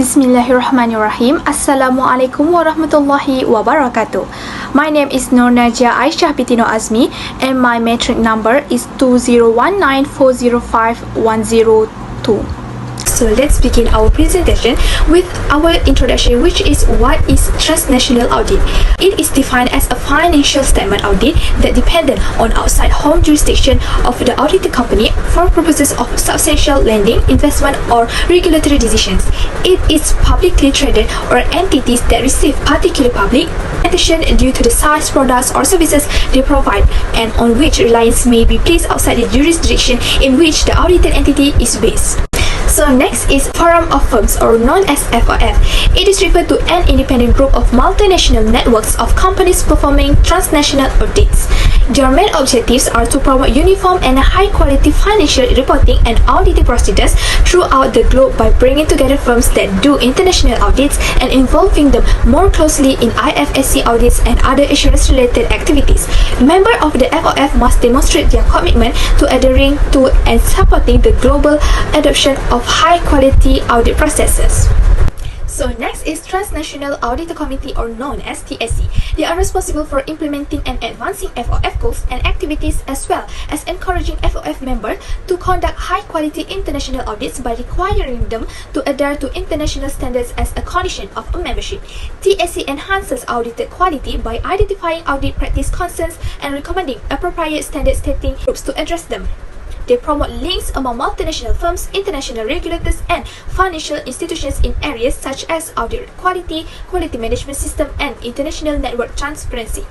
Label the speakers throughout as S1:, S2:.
S1: Bismillahirrahmanirrahim. Assalamualaikum warahmatullahi wabarakatuh. My name is Nur Najia Aisyah Pitino Azmi and my metric number is 2019405102. So let's begin our presentation with our introduction, which is what is transnational audit. It is defined as a financial statement audit that dependent on outside home jurisdiction of the audited company for purposes of substantial lending, investment or regulatory decisions. It is publicly traded or entities that receive particular public attention due to the size, products or services they provide and on which reliance may be placed outside the jurisdiction in which the audited entity is based. So next is Forum of Firms, or known as FOF. It is referred to an independent group of multinational networks of companies performing transnational audits. Their main objectives are to promote uniform and high-quality financial reporting and auditing procedures throughout the globe by bringing together firms that do international audits and involving them more closely in IFSC audits and other assurance-related activities. Members of the FOF must demonstrate their commitment to adhering to and supporting the global adoption of high-quality audit processes. So next is Transnational Audit Committee, or known as TSC. They are responsible for implementing and advancing FOF goals and activities as well as encouraging FOF members to conduct high-quality international audits by requiring them to adhere to international standards as a condition of a membership. TSC enhances audited quality by identifying audit practice concerns and recommending appropriate standard setting groups to address them. They promote links among multinational firms, international regulators, and financial institutions in areas such as audit quality, quality management system, and international network transparency.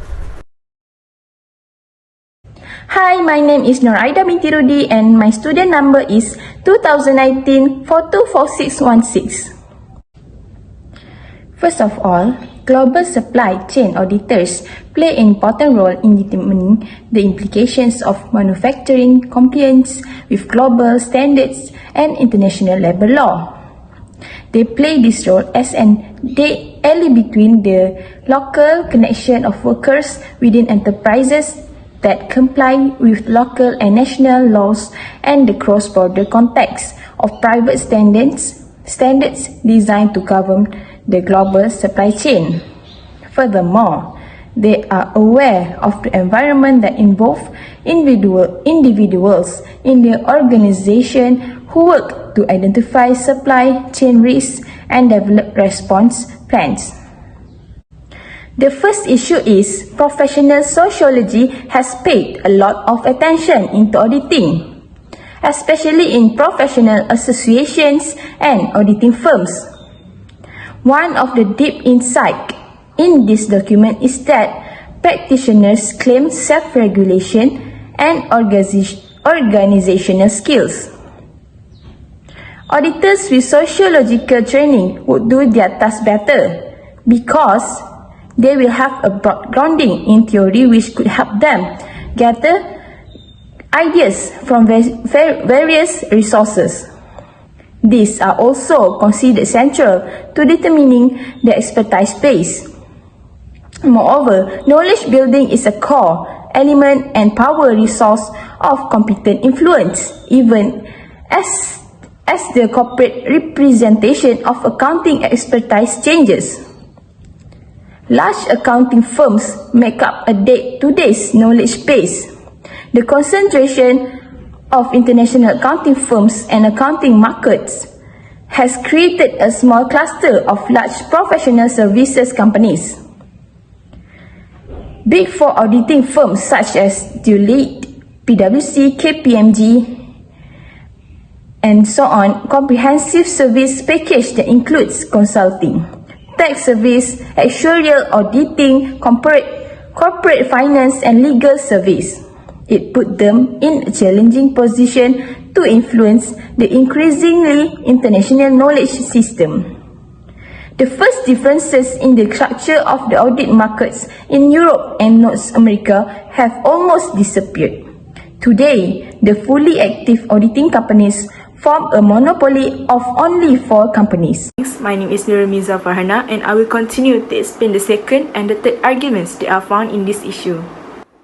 S2: Hi, my name is Noraida binti Rudi and my student number is 2019-424616. First of all, global supply chain auditors play an important role in determining the implications of manufacturing compliance with global standards and international labor law. They play this role as an ally between the local connection of workers within enterprises that comply with local and national laws and the cross-border context of private standards designed to govern the global supply chain. Furthermore, they are aware of the environment that involves individuals in the organization who work to identify supply chain risks and develop response plans. The first issue is professional sociology has paid a lot of attention into auditing, especially in professional associations and auditing firms. One of the deep insights in this document is that practitioners claim self-regulation and organizational skills. Auditors with sociological training would do their task better because they will have a broad grounding in theory which could help them gather ideas from various resources. These are also considered central to determining the expertise base. Moreover, knowledge building is a core element and power resource of competent influence, even as the corporate representation of accounting expertise changes. Large accounting firms make up a today's knowledge base. The concentration of international accounting firms and accounting markets has created a small cluster of large professional services companies. Big Four auditing firms such as Deloitte, PwC, KPMG, and so on, comprehensive service package that includes consulting, tax service, actuarial auditing, corporate finance, and legal service. It put them in a challenging position to influence the increasingly international knowledge system. The first differences in the structure of the audit markets in Europe and North America have almost disappeared. Today, the fully active auditing companies form a monopoly of only 4 companies.
S3: My name is Nuramiza Farhana and I will continue to explain the second and the third arguments that are found in this issue.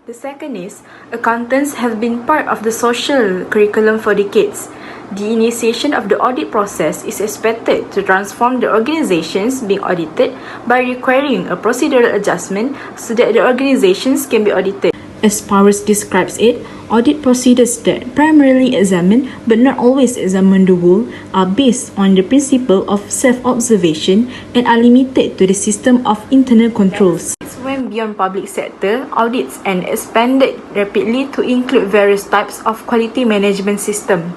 S3: The second is, accountants have been part of the social curriculum for decades. The initiation of the audit process is expected to transform the organizations being audited by requiring a procedural adjustment so that the organizations can be audited. As Powers describes it, audit procedures that primarily examine but not always examine the whole are based on the principle of self-observation and are limited to the system of internal controls. It's when beyond public sector audits and expanded rapidly to include various types of quality management system.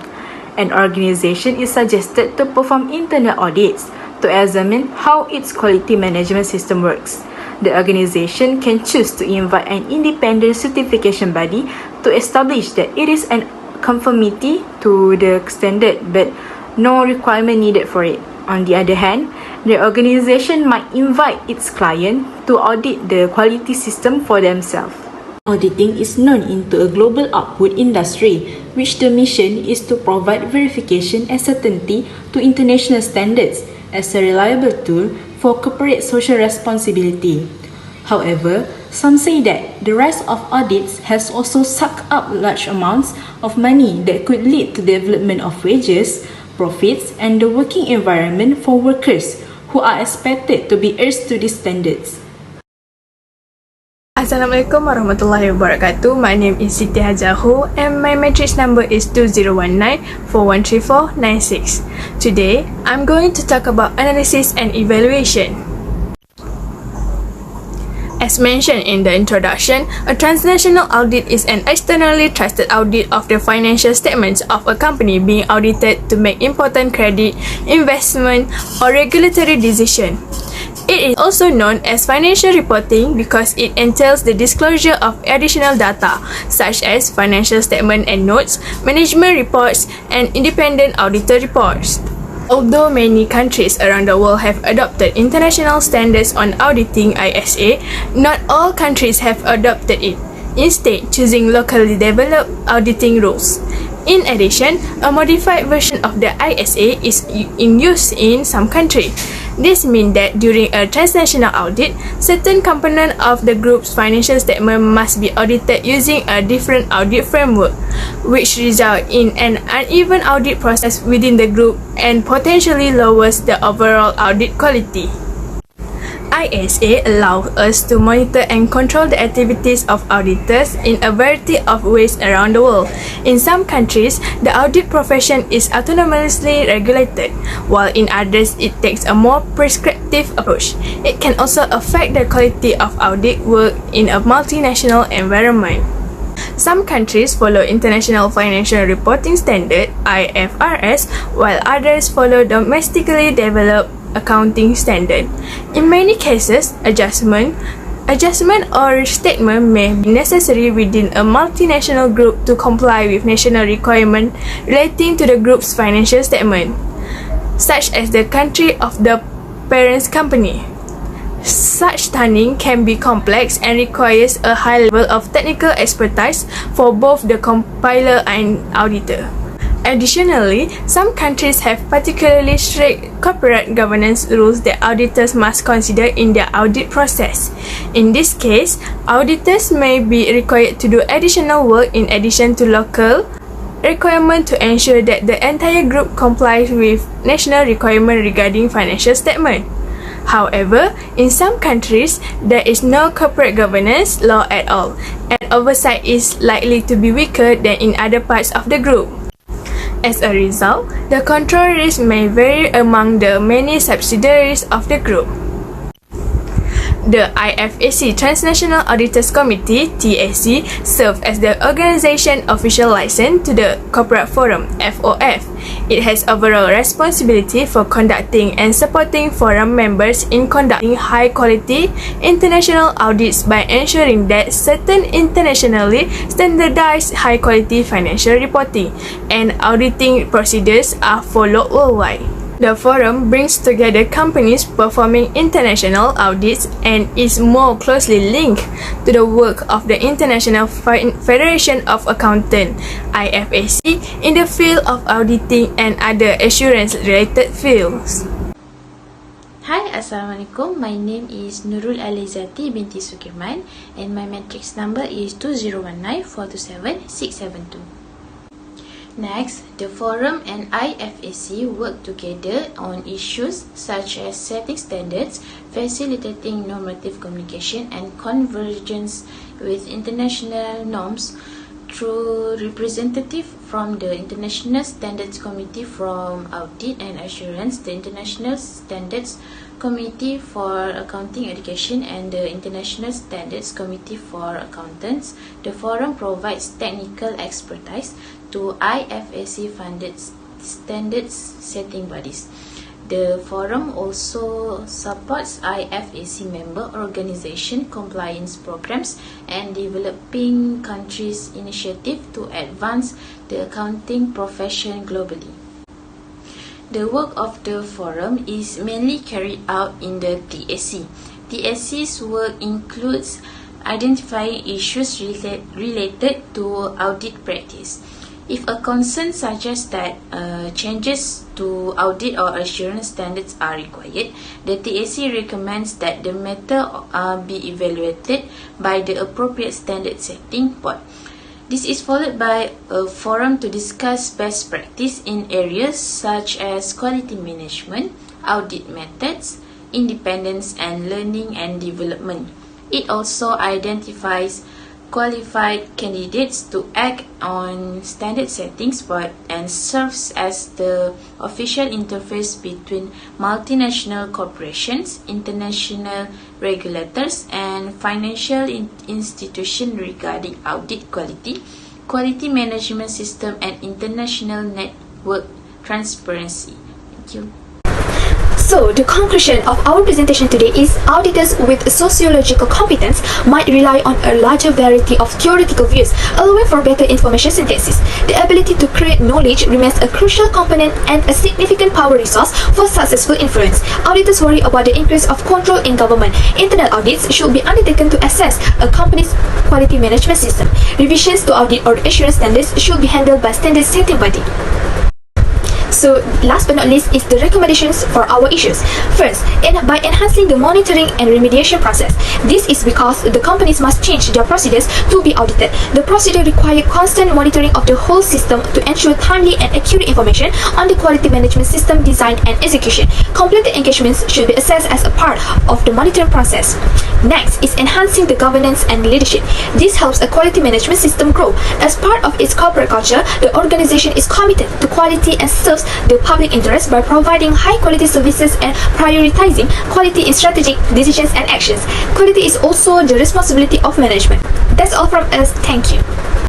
S3: An organization is suggested to perform internal audits to examine how its quality management system works. The organization can choose to invite an independent certification body to establish that it is in conformity to the standard, but no requirement needed for it. On the other hand, the organization might invite its client to audit the quality system for themselves. Auditing is known into a global output industry, which the mission is to provide verification and certainty to international standards as a reliable tool for corporate social responsibility. However, some say that the rise of audits has also sucked up large amounts of money that could lead to development of wages, profits, and the working environment for workers who are expected to be adhered to these standards.
S4: Assalamualaikum warahmatullahi wabarakatuh. My name is Siti Hajahu and my matrix number is 2019413496. Today, I'm going to talk about analysis and evaluation. As mentioned in the introduction, a transnational audit is an externally trusted audit of the financial statements of a company being audited to make important credit, investment, or regulatory decision. It is also known as financial reporting because it entails the disclosure of additional data such as financial statement and notes, management reports, and independent auditor reports. Although many countries around the world have adopted international standards on auditing ISA, not all countries have adopted it, instead choosing locally developed auditing rules. In addition, a modified version of the ISA is in use in some countries. This means that during a transnational audit, certain component of the group's financial statement must be audited using a different audit framework, which results in an uneven audit process within the group and potentially lowers the overall audit quality. ISA allows us to monitor and control the activities of auditors in a variety of ways around the world. In some countries, the audit profession is autonomously regulated, while in others it takes a more prescriptive approach. It can also affect the quality of audit work in a multinational environment. Some countries follow International Financial Reporting Standard (IFRS), while others follow domestically developed accounting standard. In many cases, adjustment or statement may be necessary within a multinational group to comply with national requirements relating to the group's financial statement, such as the country of the parent company. Such planning can be complex and requires a high level of technical expertise for both the compiler and auditor. Additionally, some countries have particularly strict corporate governance rules that auditors must consider in their audit process. In this case, auditors may be required to do additional work in addition to local requirements to ensure that the entire group complies with national requirements regarding financial statement. However, in some countries, there is no corporate governance law at all, and oversight is likely to be weaker than in other parts of the group. As a result, the control risk may vary among the many subsidiaries of the group. The IFAC Transnational Auditors Committee (TAC) serves as the organization official license to the Corporate Forum (FOF). It has overall responsibility for conducting and supporting forum members in conducting high-quality international audits by ensuring that certain internationally standardized high-quality financial reporting and auditing procedures are followed worldwide. The forum brings together companies performing international audits and is more closely linked to the work of the International Federation of Accountants (IFAC) in the field of auditing and other assurance-related fields.
S5: Hi, Assalamualaikum. My name is Nurul Alizati binti Sukirman and my matrix number is 2019427672. Next, the forum and IFAC work together on issues such as setting standards, facilitating normative communication and convergence with international norms through representative from the International Standards Committee from Audit and Assurance, the International Standards Committee for Accounting Education and the International Standards Committee for Accountants. The forum provides technical expertise to IFAC-funded standards setting bodies. The forum also supports IFAC member organization compliance programs and developing countries' initiative to advance the accounting profession globally. The work of the forum is mainly carried out in the TAC. TAC's work includes identifying issues related to audit practice. If a concern suggests that changes to audit or assurance standards are required, the TAC recommends that the matter be evaluated by the appropriate standard setting board. This is followed by a forum to discuss best practice in areas such as quality management, audit methods, independence, and learning and development. It also identifies qualified candidates to act on standard settings board and serves as the official interface between multinational corporations, international regulators, and financial institutions regarding audit quality, quality management system, and international network transparency. Thank you.
S1: So, the conclusion of our presentation today is auditors with sociological competence might rely on a larger variety of theoretical views, allowing for better information synthesis. The ability to create knowledge remains a crucial component and a significant power resource for successful influence. Auditors worry about the increase of control in government. Internal audits should be undertaken to assess a company's quality management system. Revisions to audit or assurance standards should be handled by standard setting body. So, last but not least is the recommendations for our issues. First, by enhancing the monitoring and remediation process. This is because the companies must change their procedures to be audited. The procedure requires constant monitoring of the whole system to ensure timely and accurate information on the quality management system design and execution. Completed engagements should be assessed as a part of the monitoring process. Next is enhancing the governance and leadership. This helps a quality management system grow. As part of its corporate culture, the organization is committed to quality and serves the public interest by providing high-quality services and prioritizing quality in strategic decisions and actions. Quality is also the responsibility of management. That's all from us. Thank you.